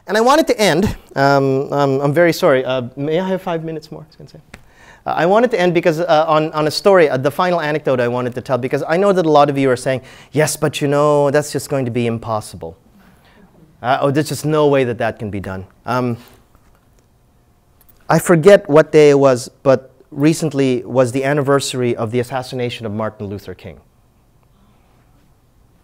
And I wanted to end, I'm very sorry, may I have 5 minutes more? I was gonna say. I wanted to end because on a story, the final anecdote I wanted to tell, because I know that a lot of you are saying, yes, but you know, that's just going to be impossible. Oh, there's just no way that that can be done. I forget what day it was, but recently was the anniversary of the assassination of Martin Luther King.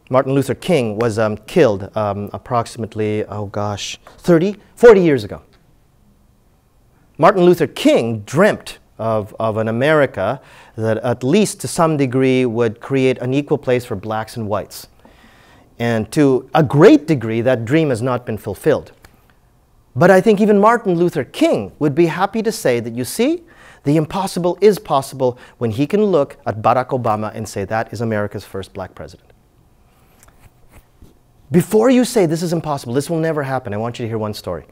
Martin Luther King was killed approximately, 40 years ago. Martin Luther King dreamt of an America that at least to some degree would create an equal place for blacks and whites. And to a great degree, that dream has not been fulfilled. But I think even Martin Luther King would be happy to say that, you see, the impossible is possible when he can look at Barack Obama and say that is America's first black president. Before you say this is impossible, this will never happen, I want you to hear one story.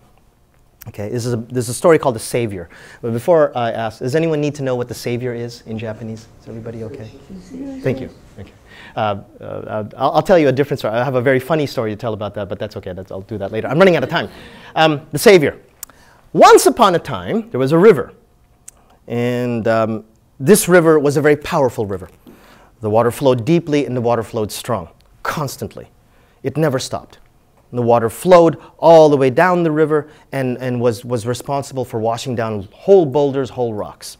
Okay, this is a story called The Savior. But before I ask, does anyone need to know what The Savior is in Japanese? Is everybody okay? Thank you. Okay. I'll tell you a different story. I have a very funny story to tell about that, but that's okay. I'll do that later. I'm running out of time. The Savior. Once upon a time, there was a river. And this river was a very powerful river. The water flowed deeply and the water flowed strong, constantly. It never stopped. And the water flowed all the way down the river and was responsible for washing down whole boulders, whole rocks.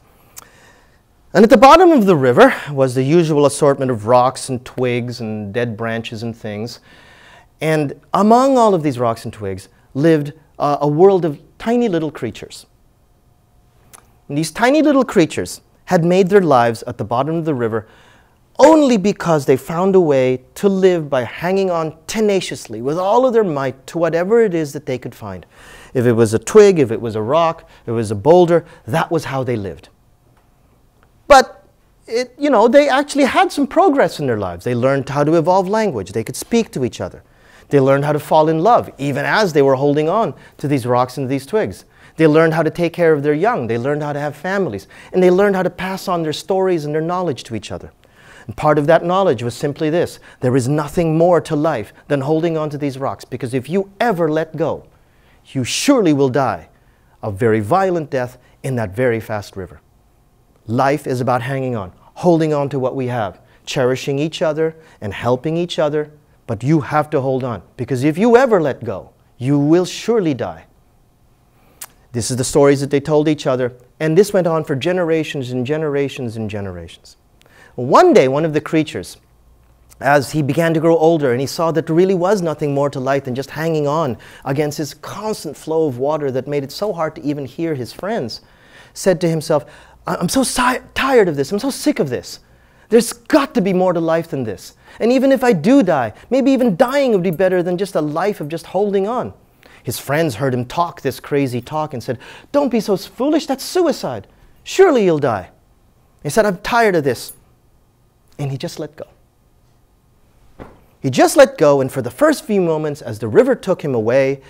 And at the bottom of the river was the usual assortment of rocks and twigs and dead branches and things. And among all of these rocks and twigs lived a world of tiny little creatures. And these tiny little creatures had made their lives at the bottom of the river only because they found a way to live by hanging on tenaciously with all of their might to whatever it is that they could find. If it was a twig, if it was a rock, if it was a boulder, that was how they lived. But, they actually had some progress in their lives. They learned how to evolve language. They could speak to each other. They learned how to fall in love, even as they were holding on to these rocks and these twigs. They learned how to take care of their young. They learned how to have families. And they learned how to pass on their stories and their knowledge to each other. And part of that knowledge was simply this: there is nothing more to life than holding on to these rocks, because if you ever let go, you surely will die a very violent death in that very fast river. Life is about hanging on, holding on to what we have, cherishing each other and helping each other, but you have to hold on, because if you ever let go, you will surely die. This is the stories that they told each other, and this went on for generations and generations and generations. One day, one of the creatures, as he began to grow older and he saw that there really was nothing more to life than just hanging on against this constant flow of water that made it so hard to even hear his friends, said to himself, I'm so tired of this, I'm so sick of this. There's got to be more to life than this. And even if I do die, maybe even dying would be better than just a life of just holding on. His friends heard him talk this crazy talk and said, don't be so foolish, that's suicide. Surely you'll die. He said, I'm tired of this. And he just let go. He just let go, and for the first few moments, as the river took him away,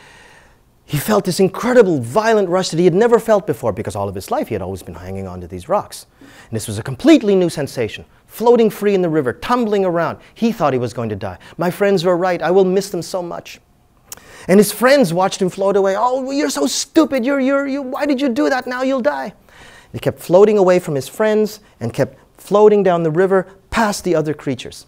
he felt this incredible, violent rush that he had never felt before, because all of his life he had always been hanging on to these rocks. And this was a completely new sensation, floating free in the river, tumbling around. He thought he was going to die. My friends were right. I will miss them so much. And his friends watched him float away. Oh, you're so stupid. Why did you do that? Now you'll die. He kept floating away from his friends and kept floating down the river past the other creatures.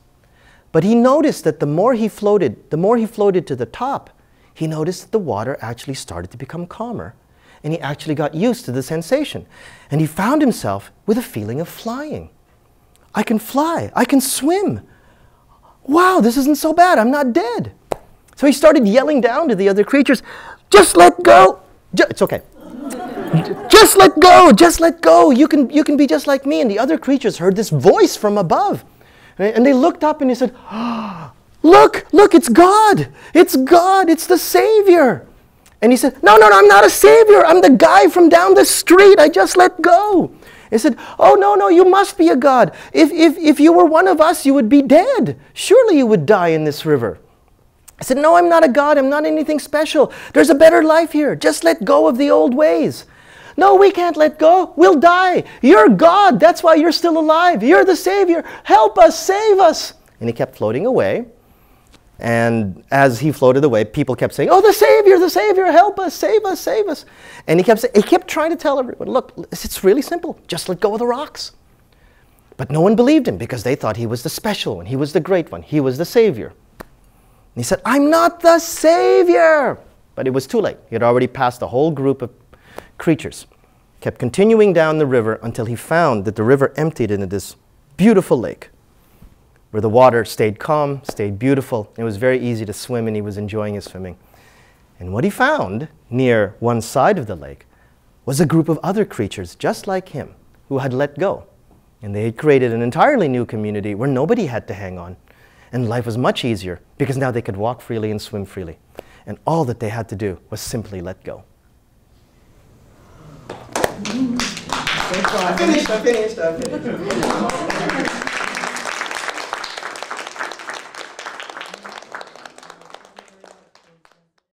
But he noticed that the more he floated to the top, he noticed that the water actually started to become calmer. And he actually got used to the sensation. And he found himself with a feeling of flying. I can fly. I can swim. Wow, this isn't so bad. I'm not dead. So he started yelling down to the other creatures, just let go. It's okay. Just let go, just let go. You can be just like me. And the other creatures heard this voice from above. And they looked up and he said, oh, look, it's God. It's God, it's the Savior. And he said, no, I'm not a savior. I'm the guy from down the street. I just let go. He said, oh, no, you must be a God. If you were one of us, you would be dead. Surely you would die in this river. I said, no, I'm not a God. I'm not anything special. There's a better life here. Just let go of the old ways. No, we can't let go. We'll die. You're God. That's why you're still alive. You're the Savior. Help us. Save us. And he kept floating away. And as he floated away, people kept saying, "Oh, the Savior, help us, save us, save us." And he kept trying to tell everyone, "Look, it's really simple. Just let go of the rocks." But no one believed him because they thought he was the special one. He was the great one. He was the Savior. And he said, "I'm not the Savior." But it was too late. He had already passed a whole group of creatures. Kept continuing down the river until he found that the river emptied into this beautiful lake where the water stayed calm, stayed beautiful. It was very easy to swim, and he was enjoying his swimming. And what he found near one side of the lake was a group of other creatures just like him who had let go. And they had created an entirely new community where nobody had to hang on. And life was much easier because now they could walk freely and swim freely. And all that they had to do was simply let go. I finished.